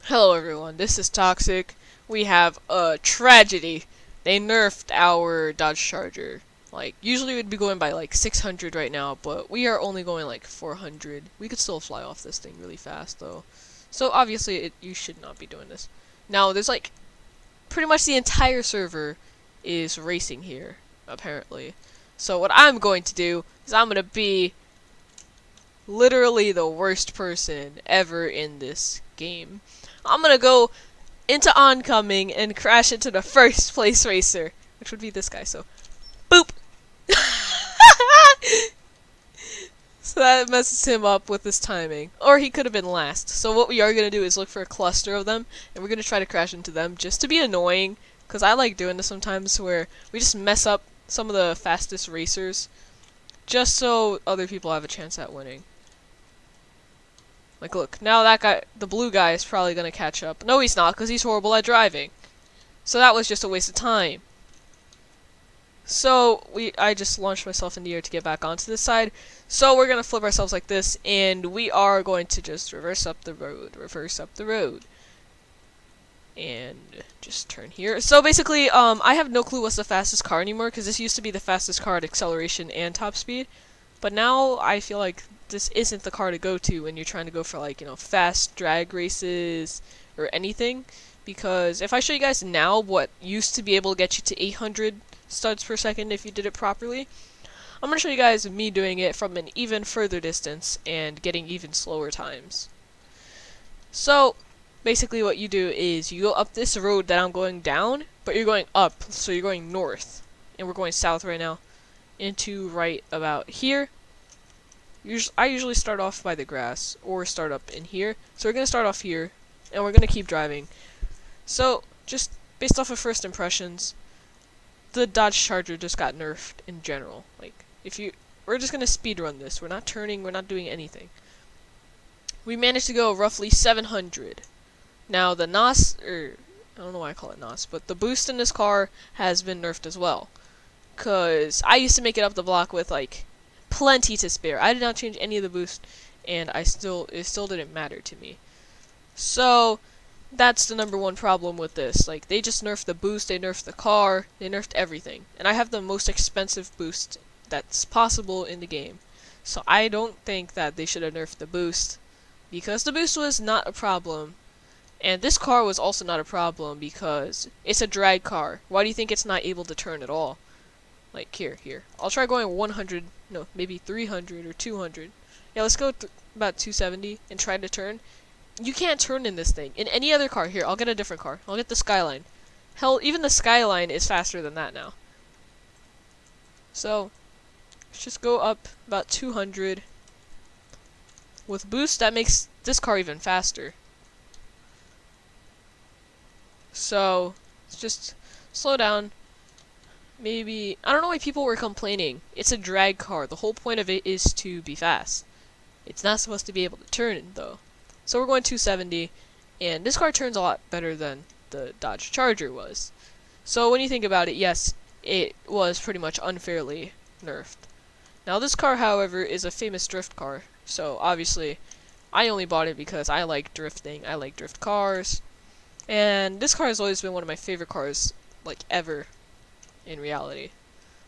Hello everyone, this is Toxic. We have a tragedy. They nerfed our Dodge Charger. Like, usually we'd be going by like 600 right now, but we are only going like 400. We could still fly off this thing really fast though. So obviously you should not be doing this. Now there's like, pretty much the entire server is racing here, apparently. So what I'm going to do is I'm going to be literally the worst person ever in this game. I'm gonna go into oncoming and crash into the first place racer, which would be this guy, so boop! So that messes him up with his timing. Or he could have been last. So what we are gonna do is look for a cluster of them, and we're gonna try to crash into them just to be annoying, because I like doing this sometimes where we just mess up some of the fastest racers, just so other people have a chance at winning. Like, look, now that guy, the blue guy, is probably gonna catch up. No, he's not, because he's horrible at driving. So that was just a waste of time. So, I just launched myself in the air to get back onto this side. So we're gonna flip ourselves like this, and we are going to just reverse up the road. And just turn here. So basically, I have no clue what's the fastest car anymore, because this used to be the fastest car at acceleration and top speed. But now I feel like this isn't the car to go to when you're trying to go for, like, you know, fast drag races or anything. Because if I show you guys now what used to be able to get you to 800 studs per second if you did it properly, I'm going to show you guys me doing it from an even further distance and getting even slower times. So, basically what you do is you go up this road that I'm going down, but you're going up, so you're going north. And we're going south right now. Into right about here. I usually start off by the grass, or start up in here. So we're going to start off here, and we're going to keep driving. So, just based off of first impressions, the Dodge Charger just got nerfed in general. Like, we're just going to speedrun this. We're not turning, we're not doing anything. We managed to go roughly 700. Now, the NOS, I don't know why I call it NOS, but the boost in this car has been nerfed as well. Because I used to make it up the block with, like, plenty to spare. I did not change any of the boost, and it still didn't matter to me. So, that's the number one problem with this. Like, they just nerfed the boost, they nerfed the car, they nerfed everything. And I have the most expensive boost that's possible in the game. So I don't think that they should have nerfed the boost, because the boost was not a problem. And this car was also not a problem because it's a drag car. Why do you think it's not able to turn at all? Like, here. I'll try going 100, no, maybe 300 or 200. Yeah, let's go about 270 and try to turn. You can't turn in this thing. In any other car, here, I'll get a different car. I'll get the Skyline. Hell, even the Skyline is faster than that now. So, let's just go up about 200. With boost, that makes this car even faster. So, let's just slow down. Maybe, I don't know why people were complaining. It's a drag car. The whole point of it is to be fast. It's not supposed to be able to turn, though. So we're going 270, and this car turns a lot better than the Dodge Charger was. So when you think about it, yes, it was pretty much unfairly nerfed. Now this car, however, is a famous drift car. So obviously, I only bought it because I like drifting. I like drift cars. And this car has always been one of my favorite cars, like, ever. In reality.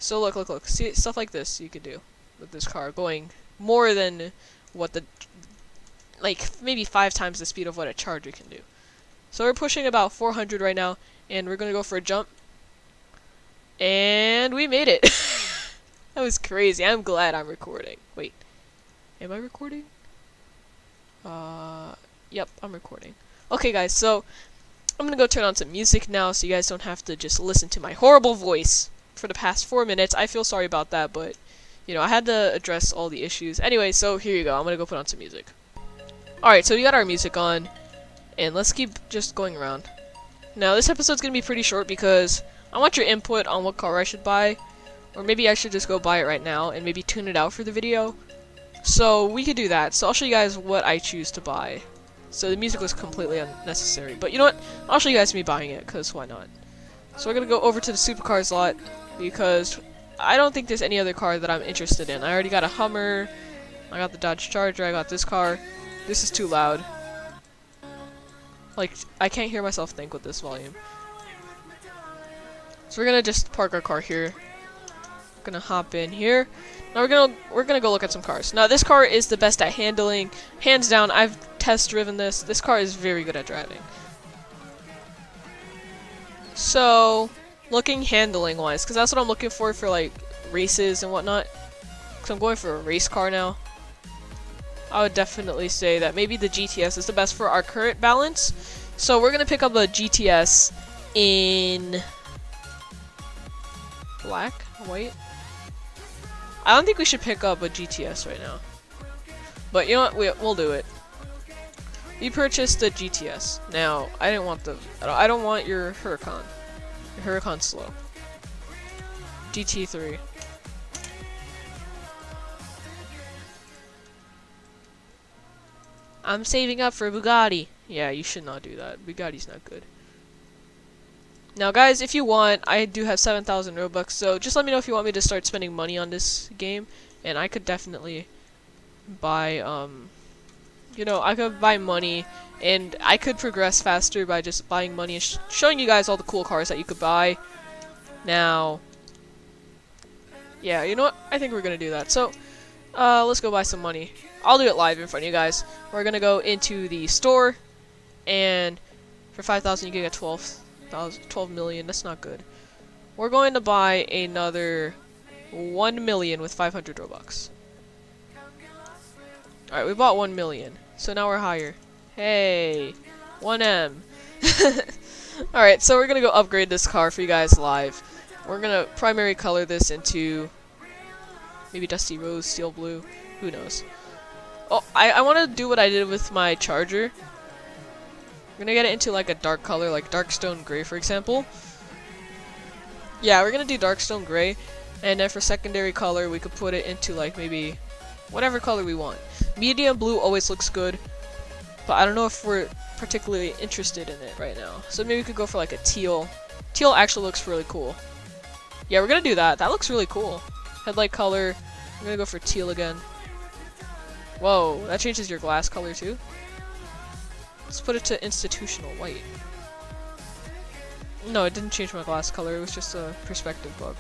So look. See, stuff like this you could do with this car, going more than what like, maybe 5 times the speed of what a Charger can do. So we're pushing about 400 right now, and we're gonna go for a jump. And we made it! That was crazy. I'm glad I'm recording. Wait. Am I recording? Yep, I'm recording. Okay, guys, so I'm gonna go turn on some music now so you guys don't have to just listen to my horrible voice for the past 4 minutes. I feel sorry about that, but, you know, I had to address all the issues. Anyway, so here you go. I'm gonna go put on some music. Alright, so we got our music on, and let's keep just going around. Now, this episode's gonna be pretty short because I want your input on what car I should buy, or maybe I should just go buy it right now and maybe tune it out for the video. So, we could do that. So, I'll show you guys what I choose to buy. So the music was completely unnecessary. But you know what? I'll show you guys me buying it, because why not? So we're going to go over to the supercars lot, because I don't think there's any other car that I'm interested in. I already got a Hummer, I got the Dodge Charger, I got this car. This is too loud. Like, I can't hear myself think with this volume. So we're gonna just park our car here. Gonna hop in here. Now we're gonna go look at some cars. Now this car is the best at handling, hands down. I've test driven this. This car is very good at driving. So, looking handling wise, because that's what I'm looking for like races and whatnot. Because I'm going for a race car now. I would definitely say that maybe the GTS is the best for our current balance. So we're gonna pick up a GTS in black, white. I don't think we should pick up a GTS right now. But you know what? We'll do it. We purchased the GTS. Now, I didn't want the... I don't want your Huracan. Your Huracan's slow. GT3. I'm saving up for Bugatti. Yeah, you should not do that. Bugatti's not good. Now, guys, if you want, I do have 7,000 Robux, so just let me know if you want me to start spending money on this game, and I could definitely buy, you know, I could buy money, and I could progress faster by just buying money and showing you guys all the cool cars that you could buy. Now, yeah, you know what? I think we're gonna do that. So, let's go buy some money. I'll do it live in front of you guys. We're gonna go into the store, and for 5,000 you can get 12 million. That's not good. We're going to buy another 1 million with 500 Robux. Alright, we bought 1 million. So now we're higher. Hey, 1M. Alright, so we're gonna go upgrade this car for you guys live. We're gonna primary color this into maybe Dusty Rose, Steel Blue, who knows. Oh, I want to do what I did with my Charger. We're gonna get it into like a dark color, like Darkstone Gray, for example. Yeah, we're gonna do Darkstone Gray, and then for secondary color, we could put it into like maybe whatever color we want. Medium blue always looks good, but I don't know if we're particularly interested in it right now. So maybe we could go for like a teal. Teal actually looks really cool. Yeah, we're gonna do that. That looks really cool. Headlight color. I'm gonna go for teal again. Whoa, that changes your glass color too. Let's put it to institutional white. No, it didn't change my glass color, it was just a perspective bug.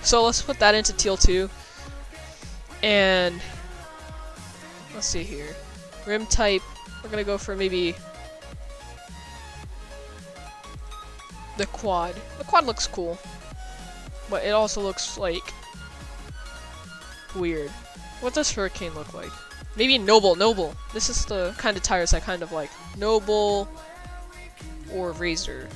So let's put that into teal too. And let's see here. Rim type, we're gonna go for maybe the quad. The quad looks cool, but it also looks like weird. What does Hurricane look like? Maybe Noble. This is the kind of tires I kind of like. Noble or Razor.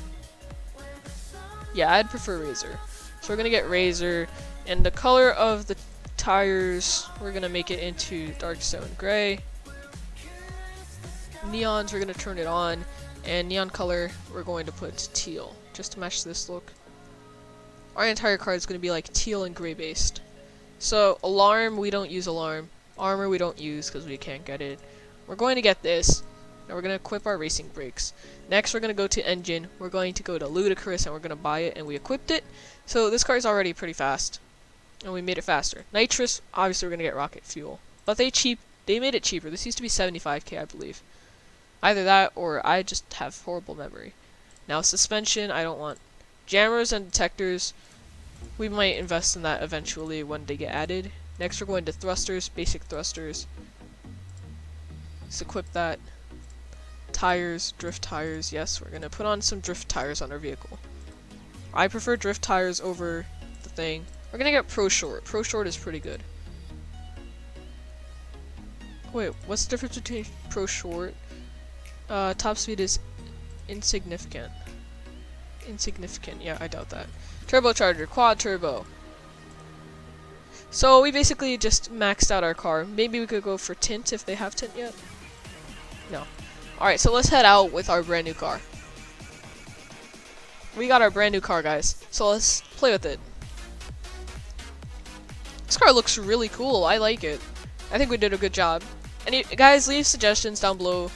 Yeah, I'd prefer Razor. So we're gonna get Razor, and the color of the tires, we're gonna make it into Darkstone Gray. Neons, we're gonna turn it on, and neon color, we're going to put teal, just to match this look. Our entire car is gonna be like teal and gray based. So alarm, we don't use alarm. Armor we don't use because we can't get it. We're going to get this. Now we're going to equip our racing brakes. Next we're going to go to engine. We're going to go to Ludicrous and we're going to buy it, and we equipped it. So this car is already pretty fast. And we made it faster. Nitrous, obviously we're going to get rocket fuel. But they made it cheaper. This used to be 75k, I believe. Either that or I just have horrible memory. Now suspension, I don't want. Jammers and detectors, we might invest in that eventually when they get added. Next we're going to thrusters, basic thrusters. Let's equip that. Tires, drift tires, yes, we're gonna put on some drift tires on our vehicle. I prefer drift tires over the thing. We're gonna get Pro Short. Pro Short is pretty good. Wait, what's the difference between Pro Short? Top speed is insignificant. Insignificant, yeah, I doubt that. Turbocharger, quad turbo. So we basically just maxed out our car. Maybe we could go for tint if they have tint yet. No. Alright, so let's head out with our brand new car. We got our brand new car, guys. So let's play with it. This car looks really cool. I like it. I think we did a good job. And guys, leave suggestions down below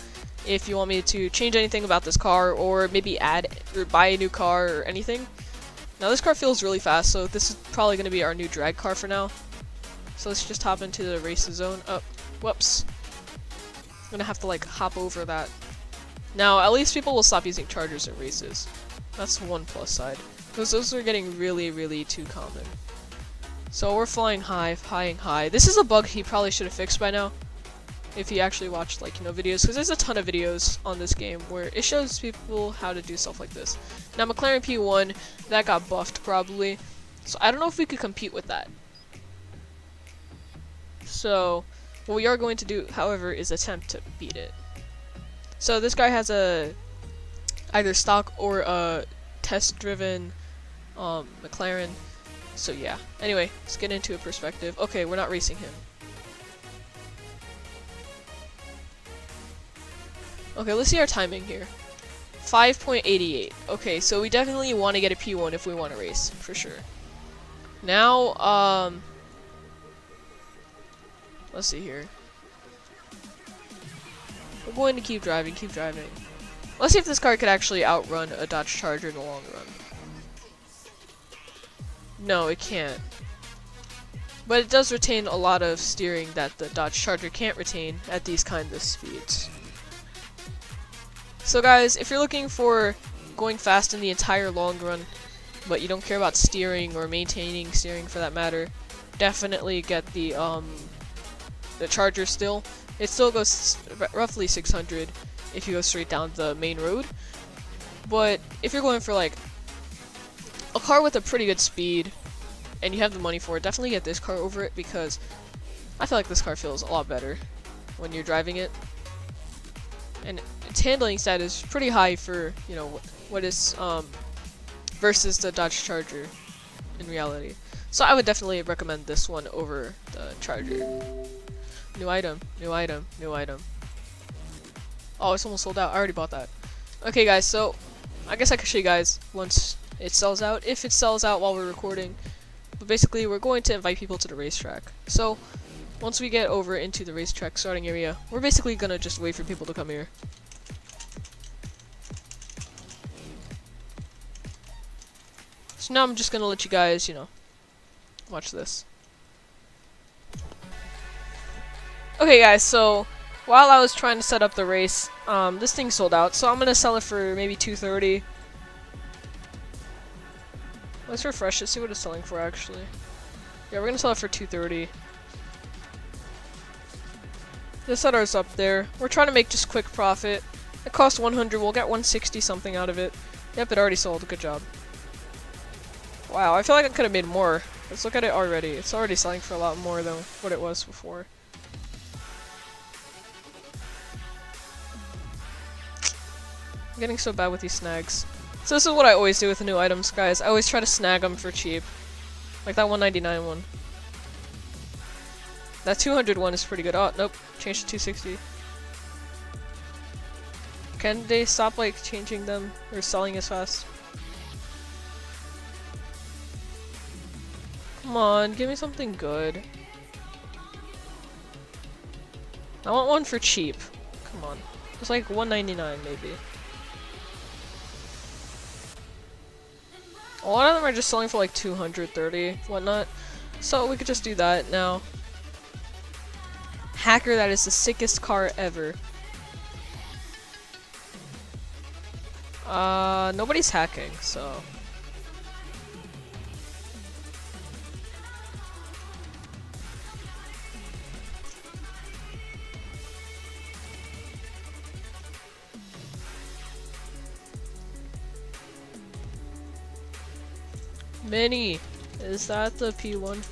if you want me to change anything about this car, or maybe add or buy a new car or anything. Now this car feels really fast, so this is probably going to be our new drag car for now. So let's just hop into the race zone. Oh, whoops. I'm going to have to like hop over that. Now, at least people will stop using chargers in races. That's one plus side. Because those are getting really, really too common. So we're flying high, flying high. This is a bug he probably should have fixed by now. If he actually watched, like, you know, videos. Because there's a ton of videos on this game where it shows people how to do stuff like this. Now, McLaren P1, that got buffed probably. So I don't know if we could compete with that. So what we are going to do, however, is attempt to beat it. So this guy has a either stock or a test-driven McLaren. So yeah. Anyway, let's get into a perspective. Okay, we're not racing him. Okay, let's see our timing here. 5.88. Okay, so we definitely want to get a P1 if we want to race, for sure. Now, let's see here. We're going to keep driving, keep driving. Let's see if this car could actually outrun a Dodge Charger in the long run. No, it can't. But it does retain a lot of steering that the Dodge Charger can't retain at these kind of speeds. So guys, if you're looking for going fast in the entire long run, but you don't care about steering or maintaining steering for that matter, definitely get the Charger still. It still goes roughly 600 if you go straight down the main road. But if you're going for like a car with a pretty good speed and you have the money for it, definitely get this car over it because I feel like this car feels a lot better when you're driving it. And its handling stat is pretty high for, you know, what is versus the Dodge Charger in reality. So I would definitely recommend this one over the Charger. New item, new item, new item. Oh, it's almost sold out. I already bought that. Okay, guys, so I guess I could show you guys once it sells out, if it sells out while we're recording. But basically, we're going to invite people to the racetrack. So once we get over into the racetrack starting area, we're basically gonna just wait for people to come here. So now I'm just gonna let you guys, you know, watch this. Okay guys, so while I was trying to set up the race, this thing sold out, so I'm gonna sell it for maybe $230. Let's refresh it, see what it's selling for actually. Yeah, we're gonna sell it for $230. The setter's up there. We're trying to make just quick profit. It cost 100, we'll get 160 something out of it. Yep, it already sold, good job. Wow, I feel like I could have made more. Let's look at it already. It's already selling for a lot more than what it was before. I'm getting so bad with these snags. So this is what I always do with the new items, guys. I always try to snag them for cheap. Like that 199 one. That 200 one is pretty good. Oh, nope. Changed to 260. Can they stop, like, changing them or selling as fast? Come on, give me something good. I want one for cheap. Come on. Just like 199 maybe. A lot of them are just selling for like 230, whatnot. So we could just do that now. Hacker, that is the sickest car ever. Nobody's hacking, so. Mini, is that the P1?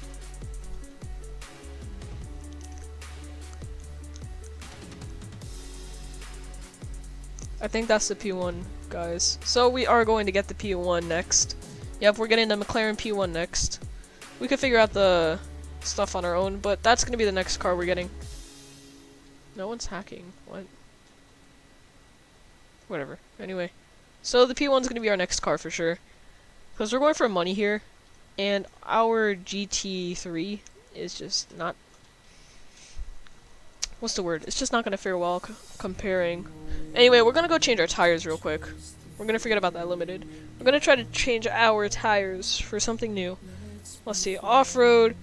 I think that's the P1, guys. So we are going to get the P1 next. Yep, we're getting the McLaren P1 next. We could figure out the stuff on our own, but that's gonna be the next car we're getting. No one's hacking. What? Whatever. Anyway. So the P1's gonna be our next car for sure. Because we're going for money here, and our GT3 is just not... What's the word? It's just not going to fare well comparing. Anyway, we're going to go change our tires real quick. We're going to forget about that limited. We're going to try to change our tires for something new. Let's see. Off-road.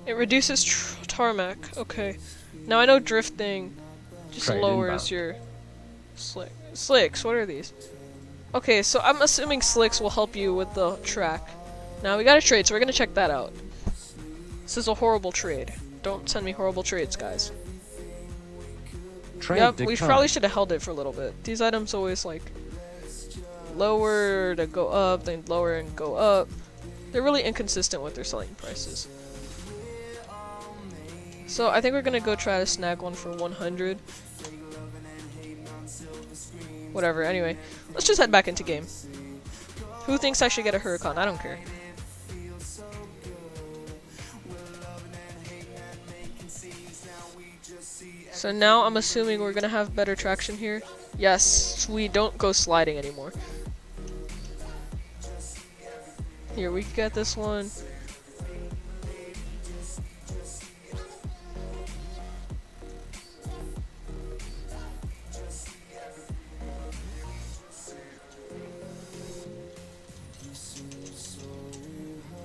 It reduces tarmac. Okay. Now I know drifting just lowers your Slicks, what are these? Okay, so I'm assuming slicks will help you with the track. Now we got a trade, so we're gonna check that out. This is a horrible trade. Don't send me horrible trades, guys. Trade Yep, we declined. probably should have held it for a little bit. These items always like lower to go up, then lower and go up. They're really inconsistent with their selling prices. So I think we're gonna go try to snag one for 100. Whatever, anyway. Let's just head back into game. Who thinks I should get a Huracan? I don't care. So now I'm assuming we're gonna have better traction here. Yes, we don't go sliding anymore. Here, we get this one.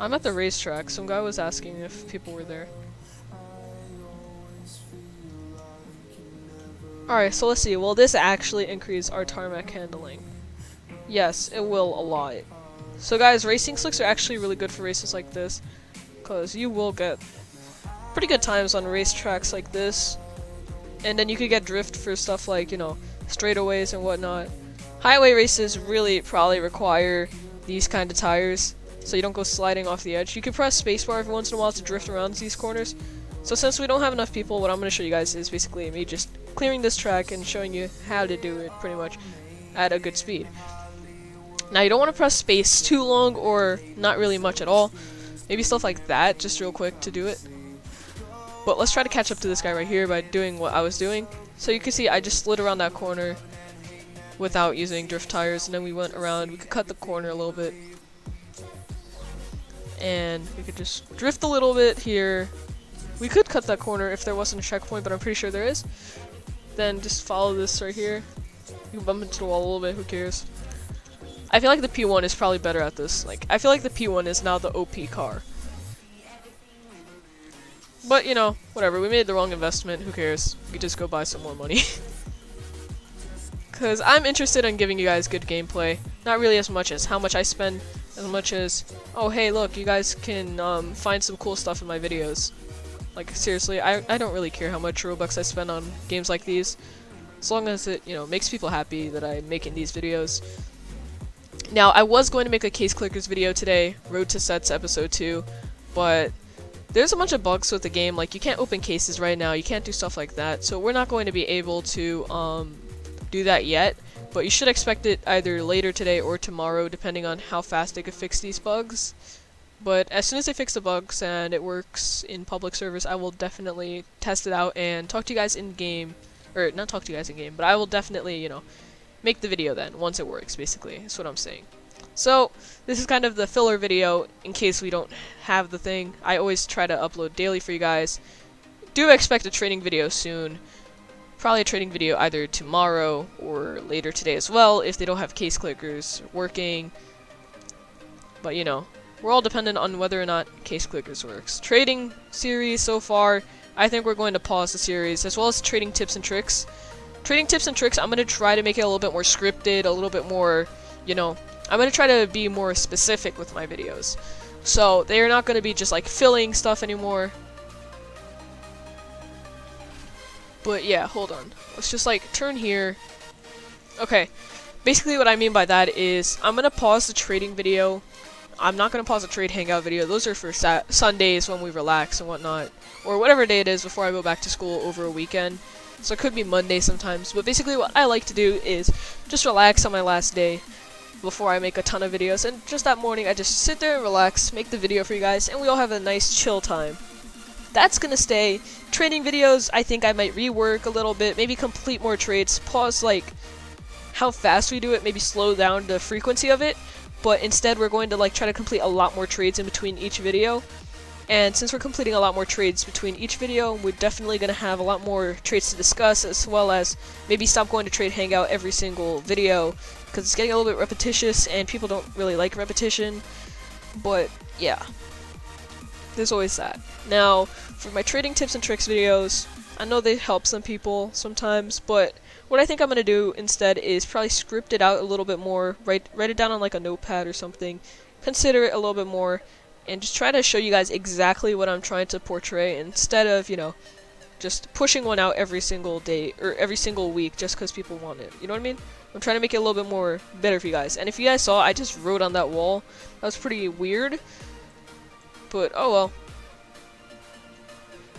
I'm at the racetrack. Some guy was asking if people were there. Alright, so let's see. Will this actually increase our tarmac handling? Yes, it will a lot. So guys, racing slicks are actually really good for races like this, because you will get pretty good times on racetracks like this. And then you could get drift for stuff like, you know, straightaways and whatnot. Highway races really probably require these kind of tires, so you don't go sliding off the edge. You can press spacebar every once in a while to drift around these corners. So since we don't have enough people, what I'm going to show you guys is basically me just clearing this track and showing you how to do it pretty much at a good speed. Now you don't want to press space too long or not really much at all. Maybe stuff like that, just real quick to do it. But let's try to catch up to this guy right here by doing what I was doing. So you can see I just slid around that corner without using drift tires, and then we went around. We could cut the corner a little bit. And we could just drift a little bit here. We could cut that corner if there wasn't a checkpoint, but I'm pretty sure there is. Then just follow this right here. You can bump into the wall a little bit, who cares? I feel like the P1 is probably better at this. Like, I feel like the P1 is now the OP car. But, you know, whatever. We made the wrong investment. Who cares? We just go buy some more money. Because I'm interested in giving you guys good gameplay. Not really as much as how much I spend, as much as, oh, hey, look, you guys can find some cool stuff in my videos. Like, seriously, I don't really care how much Robux I spend on games like these. As long as it, you know, makes people happy that I'm making these videos. Now, I was going to make a Case Clickers video today, Road to Sets Episode 2, but there's a bunch of bugs with the game. Like, you can't open cases right now, you can't do stuff like that, so we're not going to be able to do that yet, but you should expect it either later today or tomorrow, depending on how fast they could fix these bugs. But as soon as they fix the bugs and it works in public servers, I will definitely test it out and talk to you guys in game, or not talk to you guys in game, but I will definitely, you know, make the video then, once it works, basically. That's what I'm saying. So, this is kind of the filler video in case we don't have the thing. I always try to upload daily for you guys. Do expect a training video soon. Probably a training video either tomorrow or later today as well, if they don't have Case Clickers working. But, you know, we're all dependent on whether or not Case Clickers works. Trading series so far, I think we're going to pause the series, as well as trading tips and tricks. Trading tips and tricks, I'm going to try to make it a little bit more scripted, a little bit more, you know, I'm going to try to be more specific with my videos. So, they're not going to be just like filling stuff anymore. But yeah, hold on. Let's just like turn here. Okay, basically what I mean by that is I'm going to pause the trading video. I'm not going to pause the trade hangout video. Those are for Sundays when we relax and whatnot. Or whatever day it is before I go back to school over a weekend. So it could be Monday sometimes. But basically what I like to do is just relax on my last day before I make a ton of videos. And just that morning I just sit there and relax, make the video for you guys, and we all have a nice chill time. That's going to stay. Trading videos, I think I might rework a little bit. Maybe complete more trades. Pause like how fast we do it. Maybe slow down the frequency of it. But instead we're going to like try to complete a lot more trades in between each video. And since we're completing a lot more trades between each video, we're definitely going to have a lot more trades to discuss, as well as maybe stop going to Trade Hangout every single video, because it's getting a little bit repetitious and people don't really like repetition. But yeah, there's always that. Now, for my trading tips and tricks videos, I know they help some people sometimes, but what I think I'm gonna do instead is probably script it out a little bit more, write it down on like a notepad or something, consider it a little bit more, and just try to show you guys exactly what I'm trying to portray instead of, you know, just pushing one out every single day or every single week just because people want it. You know what I mean? I'm trying to make it a little bit more better for you guys. And if you guys saw, I just wrote on that wall. That was pretty weird. But, oh well.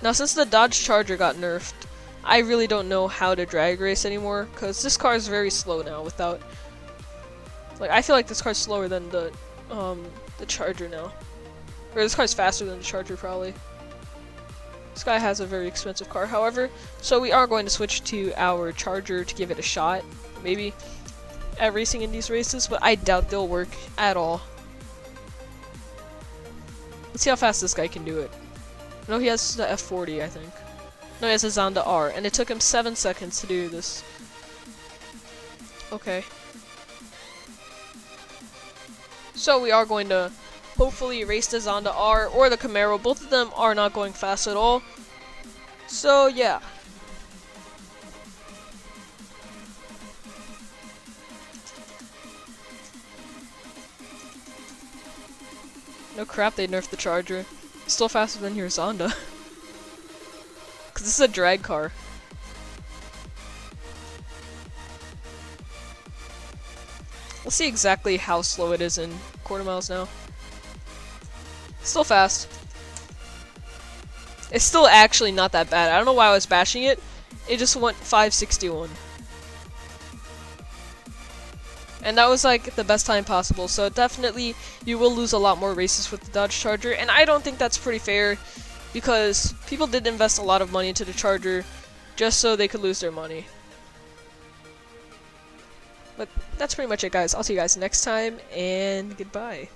Now, since the Dodge Charger got nerfed, I really don't know how to drag race anymore, because this car is very slow now without... Like, I feel like this car's slower than the Charger now. Or this car's faster than the Charger, probably. This guy has a very expensive car, however, so we are going to switch to our Charger to give it a shot, maybe, at racing in these races, but I doubt they'll work at all. Let's see how fast this guy can do it. No, he has the F40, I think. No, he has a Zonda R, and it took him 7 seconds to do this. Okay. So we are going to hopefully race the Zonda R or the Camaro. Both of them are not going fast at all. So yeah. No crap, they nerfed the Charger. Still faster than your Zonda. Cause this is a drag car. We'll see exactly how slow it is in quarter miles now. Still fast. It's still actually not that bad. I don't know why I was bashing it. It just went 561. And that was like the best time possible. So definitely you will lose a lot more races with the Dodge Charger. And I don't think that's pretty fair, because people did invest a lot of money into the Charger just so they could lose their money. But that's pretty much it, guys. I'll see you guys next time, and goodbye.